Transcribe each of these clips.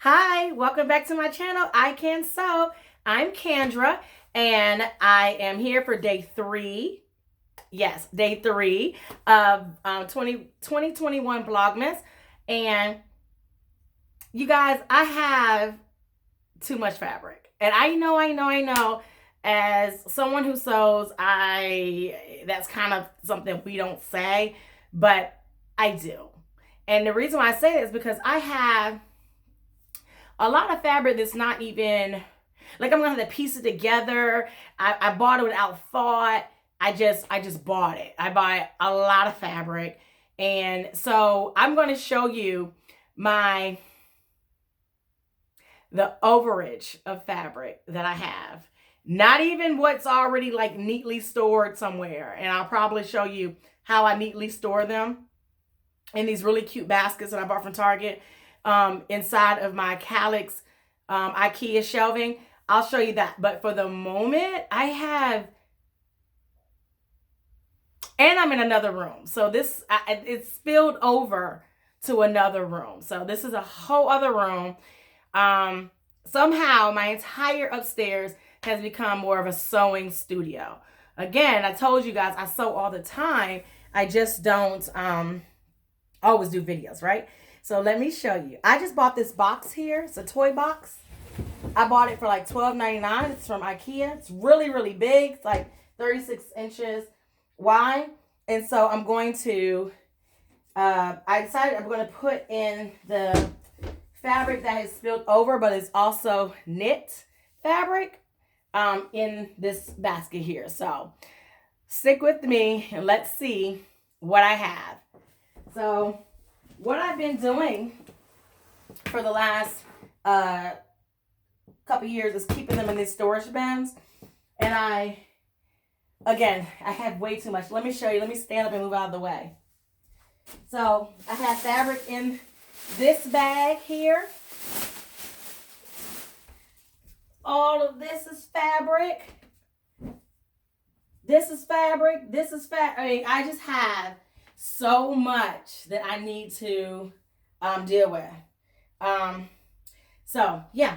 Hi, welcome back to my channel. I Can Sew. I'm Kendra, and I am here for day 3. Yes, day 3 of 2021 Vlogmas. And you guys, I have too much fabric. And I know. As someone who sews, that's kind of something we don't say, but I do. And the reason why I say that is because I have a lot of fabric that's not even like I'm gonna have to piece it together. I bought it without thought. I just bought it. I buy a lot of fabric, and so I'm going to show you the overage of fabric that I have. Not even what's already like neatly stored somewhere, and I'll probably show you how I neatly store them in these really cute baskets that I bought from Target. Inside of my Calyx IKEA shelving. I'll show you that. But for the moment, I have, and I'm in another room. So it's spilled over to another room. So this is a whole other room. Somehow my entire upstairs has become more of a sewing studio. Again, I told you guys I sew all the time. I just don't always do videos, right? So let me show you. I just bought this box here. It's a toy box. I bought it for like $12.99. It's from IKEA. It's really, really big. It's like 36 inches wide. And so I'm going to, I decided I'm going to put in the fabric that has spilled over, but it's also knit fabric in this basket here. So stick with me and let's see what I have. So what I've been doing for the last couple years is keeping them in these storage bins. And I have way too much. Let me show you. Let me stand up and move out of the way. So I have fabric in this bag here. All of this is fabric. This is fabric. This is fabric. I mean, I just have so much that I need to deal with. So yeah,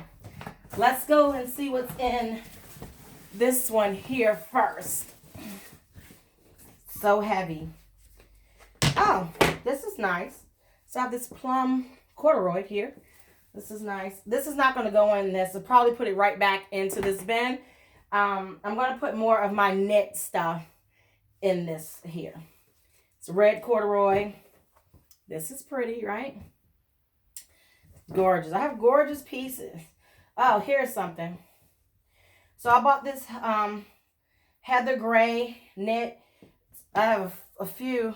let's go and see what's in this one here first. So heavy. Oh, this is nice. So I have this plum corduroy here. This is nice. This is not going to go in this. I'll probably put it right back into this bin. I'm going to put more of my knit stuff in this here. It's red corduroy. This is pretty, right? Gorgeous. I have gorgeous pieces. Oh, here's something. So I bought this heather gray knit. I have a few,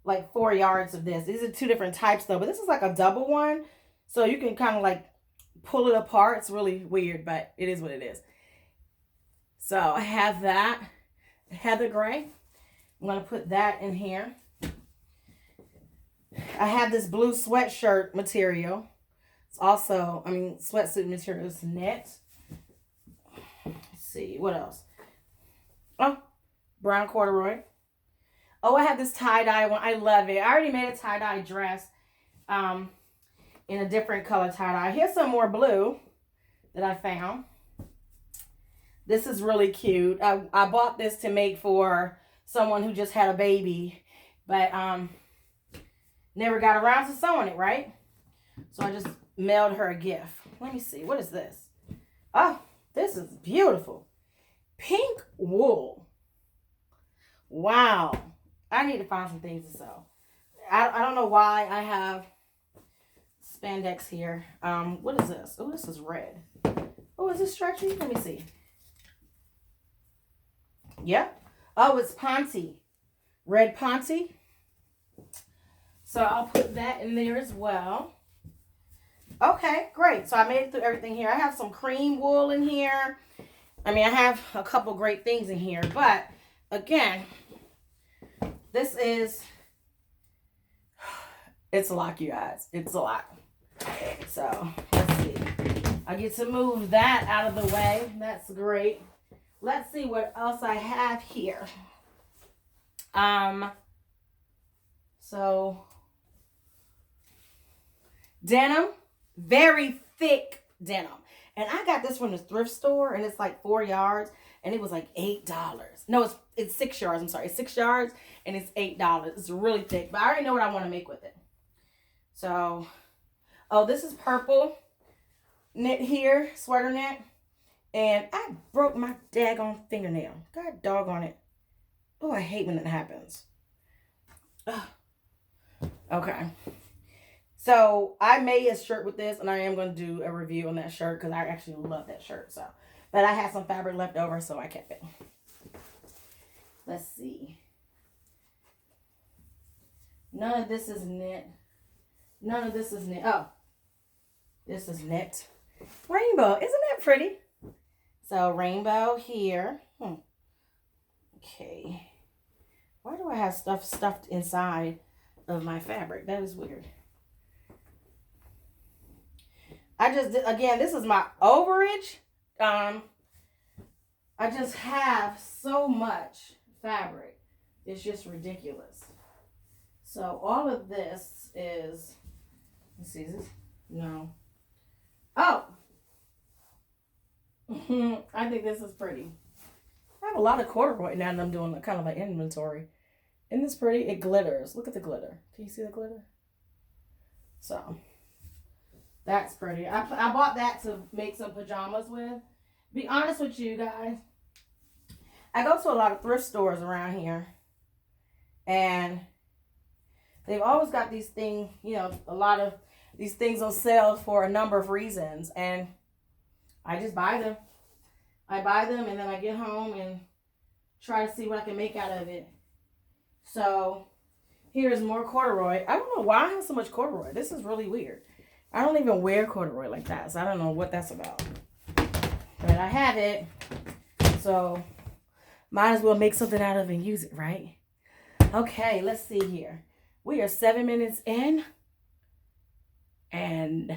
like 4 yards of this. These are 2 different types though, but this is like a double one. So you can kind of like pull it apart. It's really weird, but it is what it is. So I have that heather gray. I'm going to put that in here. I have this blue sweatshirt material. It's also, sweatsuit material is knit. Let's see, what else? Oh, brown corduroy. Oh, I have this tie-dye one. I love it. I already made a tie-dye dress in a different color tie-dye. Here's some more blue that I found. This is really cute. I bought this to make for someone who just had a baby, but never got around to sewing it, right? So I just mailed her a gift. Let me see. What is this? Oh, this is beautiful. Pink wool. Wow. I need to find some things to sew. I don't know why I have spandex here. What is this? Oh, this is red. Oh, is this stretchy? Let me see. Yep. Oh, it's Ponte. Red Ponte. So I'll put that in there as well. Okay, great. So I made it through everything here. I have some cream wool in here. I have a couple great things in here. But, again, it's a lot, you guys. It's a lot. So, let's see. I get to move that out of the way. That's great. Let's see what else I have here. So denim. very thick denim. And I got this from the thrift store, and it's like 4 yards, and it was like $8. No, it's 6 yards. I'm sorry, it's 6 yards, and it's $8. It's really thick, but I already know what I want to make with it. So, oh, this is purple knit here, sweater knit, and I broke my daggone fingernail. God doggone it. Oh, I hate when that happens. Ugh. Okay. So I made a shirt with this, and I am going to do a review on that shirt because I actually love that shirt. So, but I had some fabric left over, so I kept it. Let's see. None of this is knit. None of this is knit. Oh, this is knit. Rainbow. Isn't that pretty? So rainbow here. Okay. Why do I have stuff stuffed inside of my fabric? That is weird. I just did, again, this is my overage. I just have so much fabric. It's just ridiculous. So all of this is, let's see, is this? No. Oh. I think this is pretty. I have a lot of corduroy now, and I'm doing kind of like inventory. Isn't this pretty? It glitters. Look at the glitter. Can you see the glitter? So that's pretty. I bought that to make some pajamas with. Be honest with you guys, I go to a lot of thrift stores around here, and they've always got these things, you know, a lot of these things on sale for a number of reasons, and I just buy them. I buy them, and then I get home and try to see what I can make out of it. So here's more corduroy. I don't know why I have so much corduroy. This is really weird. I don't even wear corduroy like that, so I don't know what that's about. But I have it, so might as well make something out of it and use it, right? Okay, let's see here. We are 7 minutes in, and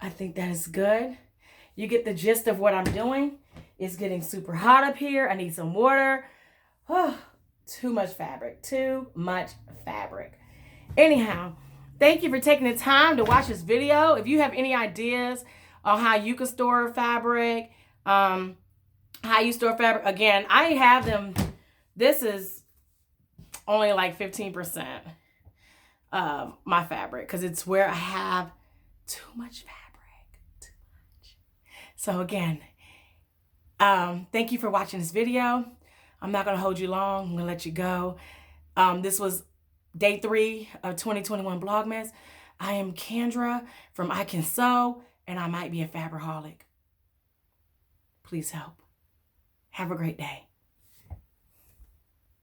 I think that is good. You get the gist of what I'm doing. It's getting super hot up here. I need some water. Oh, too much fabric. Too much fabric. Anyhow, thank you for taking the time to watch this video. If you have any ideas on how you can store fabric, again, I have them. This is only like 15% of my fabric because it's where I have too much fabric. Too much. So again, thank you for watching this video. I'm not going to hold you long. I'm going to let you go. This was day 3 of 2021 Vlogmas. I am Kendra from I Can Sew, and I might be a Fabric-Holic. Please help. Have a great day.